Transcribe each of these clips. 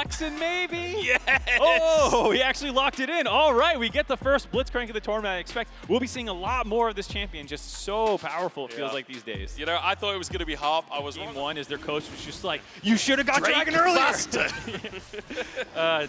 flexing maybe? Yes! Oh, he actually locked it in. All right, we get the first Blitzcrank of the tournament. I expect we'll be seeing a lot more of this champion. Just so powerful, it feels like these days. You know, I thought it was going to be Harp. I was Game wrong. one is their coach was just like, you should have got Drake Dragon earlier. faster.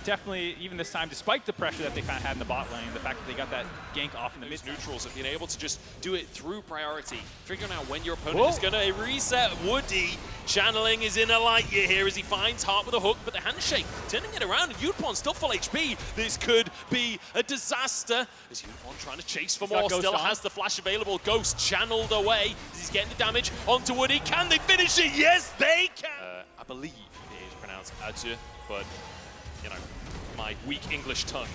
Definitely, even this time, despite the pressure that they kind of had in the bot lane, the fact that they got that gank off in the mid. Neutrals have been able to just do it through priority, figuring out when your opponent is going to reset. Woody channeling is in a light year here as he finds Harp with a hook, but the handshake turning it around, and Unicorn still full HP. This could be a disaster as Unicorn trying to chase for more, still has the flash available. Ghost channeled away as he's getting the damage onto Woody. Can they finish it? Yes, they can! I believe it is pronounced Adju, but, you know, my weak English tongue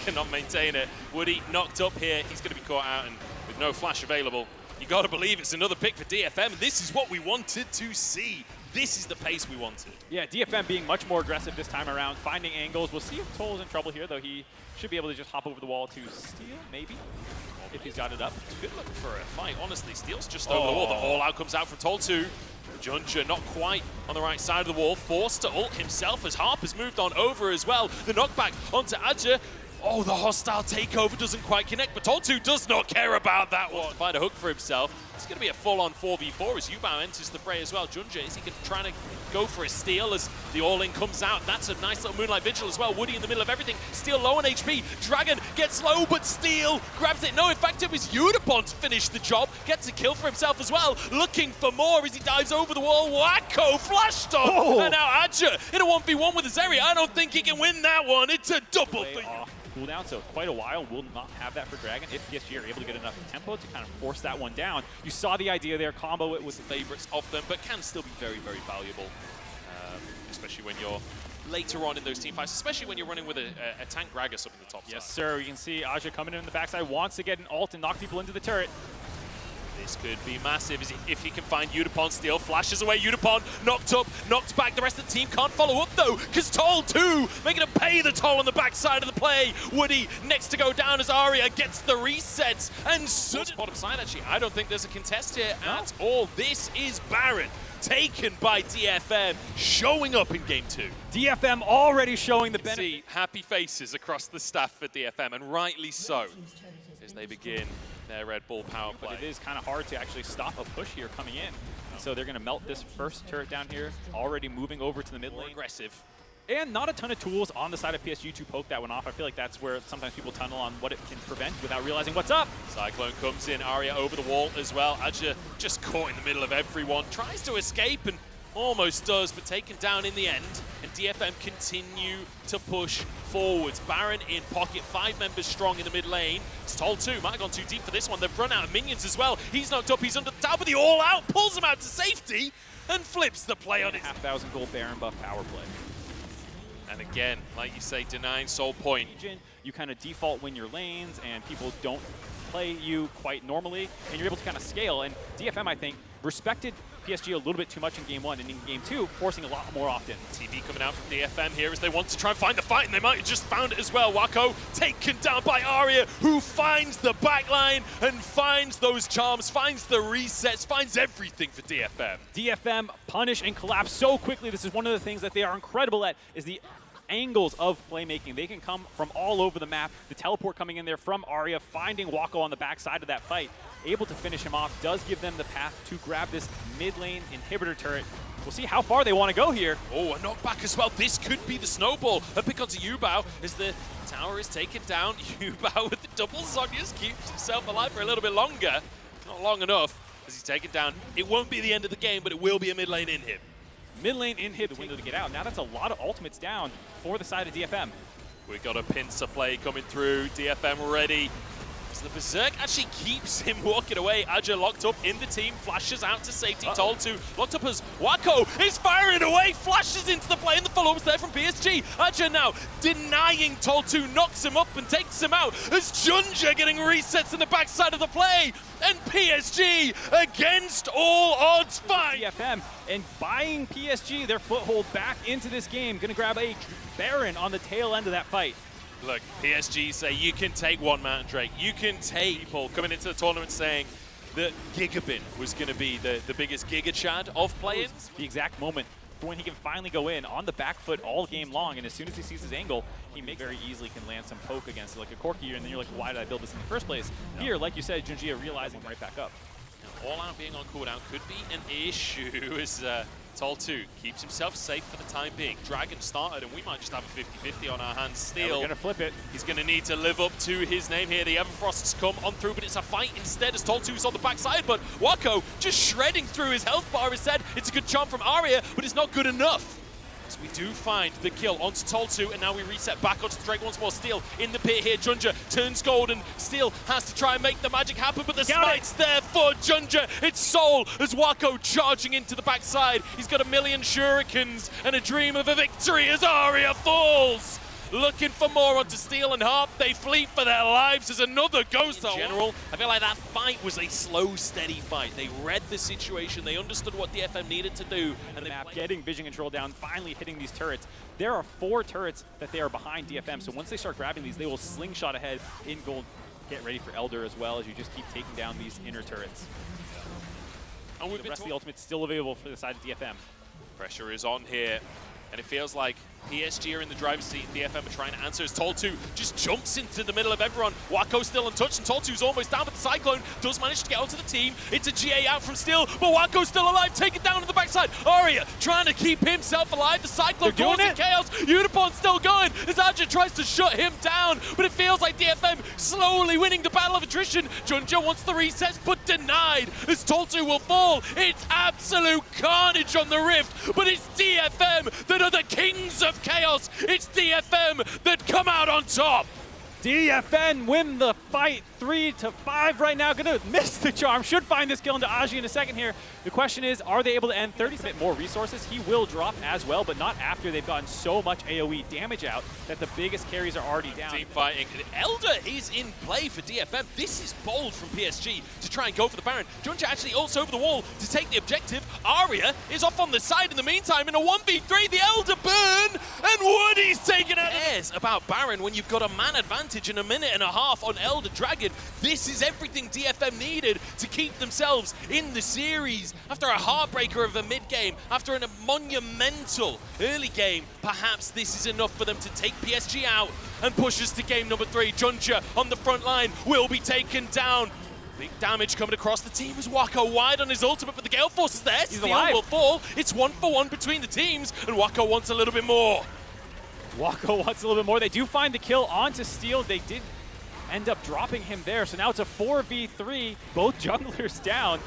cannot maintain it. Woody knocked up here. He's going to be caught out, and with no flash available, you got to believe it's another pick for DFM. This is what we wanted to see. This is the pace we wanted. Yeah, DFM being much more aggressive this time around, finding angles. We'll see if Toll's in trouble here, though he should be able to just hop over the wall to steal, maybe, if he's got it up. Good looking for a fight, honestly. Steel's just over the wall. The all-out comes out from Toll 2. Junja not quite on the right side of the wall, forced to ult himself as Harp has moved on over as well. The knockback onto Adja. Oh, the hostile takeover doesn't quite connect, but Toltu does not care about that one. Find a hook for himself. It's going to be a full-on 4v4 as Yubao enters the fray as well. Junja, is he trying to go for a steal as the all-in comes out? That's a nice little Moonlight Vigil as well. Woody in the middle of everything. Steel low on HP. Dragon gets low, but Steel grabs it. No, in fact, it was Unipon to finish the job. Gets a kill for himself as well. Looking for more as he dives over the wall. Wacko flashed on. And now Adja in a 1v1 with Azeri. I don't think he can win that one. It's a double for you. Cooldown, so quite a while. Will not have that for Dragon if PSG are able to get enough tempo to kind of force that one down. You saw the idea there, combo it with the favorites of them, but can still be very, very valuable, especially when you're later on in those team fights, especially when you're running with a tank Gragas up in the top side. Yes, sir. You can see Aja coming in the backside, wants to get an ult and knock people into the turret. This could be massive if he can find Udapon. Steal flashes away. Udapon knocked up, knocked back. The rest of the team can't follow up though, because Toll 2 making him pay the toll on the backside of the play. Woody next to go down as Arya gets the resets. And bottom side actually, I don't think there's a contest here at all. This is Baron taken by DFM, showing up in game 2. DFM already showing the benefit. See happy faces across the staff for DFM, and rightly so, as they begin their Red Bull power play. But it is kind of hard to actually stop a push here coming in. So they're going to melt this first turret down here, already moving over to the mid lane. Aggressive. And not a ton of tools on the side of PSG to poke that one off. I feel like that's where sometimes people tunnel on what it can prevent without realizing what's up. Cyclone comes in, Arya over the wall as well. Adja just caught in the middle of everyone, tries to escape and almost does, but taken down in the end. And DFM continue to push forwards. Baron in pocket, 5 members strong in the mid lane. It's Toll 2, might have gone too deep for this one. They've run out of minions as well. He's knocked up, he's under the tower, but the all-out pulls him out to safety and flips the play on it. 1,500 gold Baron buff power play. And again, like you say, denying soul point. You kind of default win your lanes, and people don't play you quite normally, and you're able to kind of scale. And DFM, I think, respected PSG a little bit too much in game 1, and in game 2, forcing a lot more often. TV coming out from DFM here as they want to try and find the fight, and they might have just found it as well. Wacko taken down by Arya, who finds the backline and finds those charms, finds the resets, finds everything for DFM. DFM punish and collapse so quickly. This is one of the things that they are incredible at, is the angles of playmaking. They can come from all over the map. The teleport coming in there from Arya, finding Wacko on the backside of that fight, able to finish him off, does give them the path to grab this mid lane inhibitor turret. We'll see how far they want to go here. Oh, a knockback as well. This could be the snowball. A pick onto Yubao as the tower is taken down. Yubao with the double Zhonya's keeps himself alive for a little bit longer. Not long enough as he's taken down. It won't be the end of the game, but it will be a mid lane in him. Mid lane inhib, the window to get out. Now that's a lot of ultimates down for the side of DFM. We got a pincer play coming through. DFM ready. The Berserk actually keeps him walking away. Adja locked up in the team, flashes out to safety. Toll 2 locked up as Wacko is firing away, flashes into the play, and the follow-up's there from PSG. Adja now denying Toll 2, knocks him up and takes him out as Junja getting resets in the backside of the play. And PSG against all odds fight. DFM and buying PSG their foothold back into this game. Gonna grab a Baron on the tail end of that fight. Look, PSG say you can take one Mountain Drake. You can take people coming into the tournament saying that Gigabin was going to be the biggest Giga Chad of play-ins. The exact moment for when he can finally go in on the back foot all game long, and as soon as he sees his angle, he very easily can land some poke against it, like a Corki, and then you're like, why did I build this in the first place? Here, like you said, Junjia realizing right back up. Now, all out being on cooldown could be an issue as Tol2 keeps himself safe for the time being. Dragon started, and we might just have a 50-50 on our hands. Steel, yeah, we're gonna flip it. He's gonna need to live up to his name here. The Everfrosts come on through, but it's a fight instead as Tol2's on the backside, but Wako just shredding through his health bar instead. It's a good jump from Arya, but it's not good enough. So we do find the kill onto Tol2, and now we reset back onto the Drake once more. Steel in the pit here. Junja turns golden. Steel has to try and make the magic happen, but the smite's there for Junja. It's Soul as Wako charging into the backside. He's got a million shurikens and a dream of a victory as Arya falls. Looking for more onto Steel and Harp. They flee for their lives as another ghost. In general, I feel like that fight was a slow, steady fight. They read the situation. They understood what DFM needed to do. And the map, getting vision control down, finally hitting these turrets. There are 4 turrets that they are behind DFM, so once they start grabbing these, they will slingshot ahead in gold. Get ready for Elder as well as you just keep taking down these inner turrets. And the rest of the ultimate's still available for the side of DFM. Pressure is on here, and it feels like PSG are in the driver's seat, and DFM are trying to answer as Tol2 just jumps into the middle of everyone. Wako still untouched, and Tol2's almost down, but the Cyclone does manage to get onto the team. It's a GA out from Steel, but Wako's still alive, taken down on the backside. Arya trying to keep himself alive. The Cyclone causing chaos. Unicorn's still going as Aja tries to shut him down, but it feels like DFM slowly winning the battle of attrition. Junja wants the resets, but denied as Tol2 will fall. It's absolute carnage on the Rift, but it's DFM that are the kings of chaos. It's DFM that come out on top. DFM win the fight 3-5 right now. Gonna miss the charm. Should find this kill into Aji in a second here. The question is, are they able to end 30 bit more resources? He will drop as well, but not after they've gotten so much AoE damage out that the biggest carries are already down. Team fighting. Elder is in play for DFM. This is bold from PSG to try and go for the Baron. Junja actually ults over the wall to take the objective. Arya is off on the side in the meantime in a 1v3. The Elder burn, and Woody's taken out. Cares about Baron when you've got a man advantage in a minute and a half on Elder Dragon. This is everything DFM needed to keep themselves in the series. After a heartbreaker of a mid-game, after a monumental early game, perhaps this is enough for them to take PSG out and push us to game number 3. Junja on the front line will be taken down. Big damage coming across the team as Wako wide on his ultimate, but the Gale Force is there. Steel will fall. It's 1-for-1 between the teams, and Wako wants a little bit more. Wako wants a little bit more. They do find the kill onto Steel. They did end up dropping him there. So now it's a 4v3, both junglers down.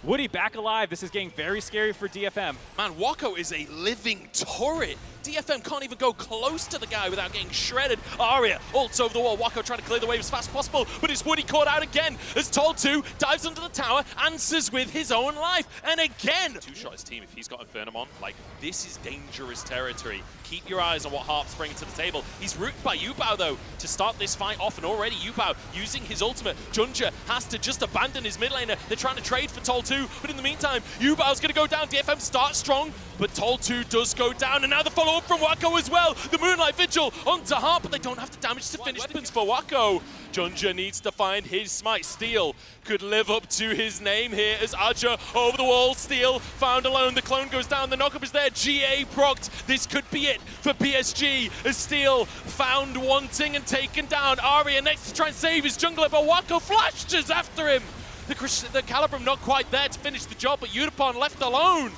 Woody back alive. This is getting very scary for DFM. Man, Wako is a living turret. DFM can't even go close to the guy without getting shredded. Arya ults over the wall. Wako trying to clear the wave as fast as possible, but it's Woody caught out again as Tol2 dives under the tower, answers with his own life, and again. Two-shot his team if he's got Infernum on. Like, this is dangerous territory. Keep your eyes on what Harp's bringing to the table. He's rooted by Yubao, though, to start this fight off, and already Yubao using his ultimate. Junja has to just abandon his mid laner. They're trying to trade for Tol2, but in the meantime, Yubao's going to go down. DFM starts strong, but Tol2 does go down, and now the follow-up from Wako as well. The Moonlight Vigil onto Harp, but they don't have the damage to finish weapons for Wako. Junja needs to find his smite. Steel could live up to his name here as Aja over the wall. Steel found alone. The clone goes down. The knockup is there. GA procced. This could be it for PSG as Steel found wanting and taken down. Arya next to try and save his jungler, but Wako flashes after him. The Calibrum not quite there to finish the job, but Udapon left alone.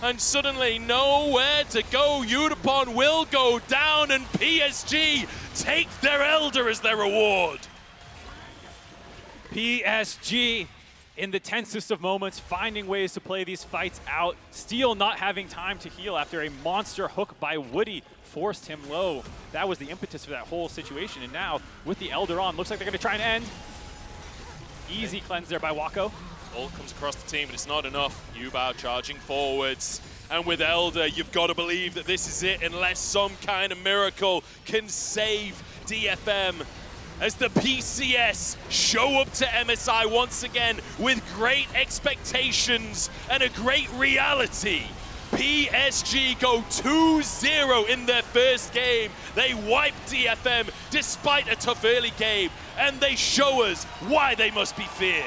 And suddenly nowhere to go. Udapon will go down, and PSG take their Elder as their reward. PSG in the tensest of moments, finding ways to play these fights out. Steel not having time to heal after a monster hook by Woody forced him low. That was the impetus for that whole situation. And now with the Elder on, looks like they're going to try and end. Easy cleanse there by Wako. Ult comes across the team, but it's not enough. Yubao charging forwards. And with Elder, you've got to believe that this is it unless some kind of miracle can save DFM. As the PCS show up to MSI once again with great expectations and a great reality. PSG go 2-0 in their first game. They wipe DFM despite a tough early game, and they show us why they must be feared.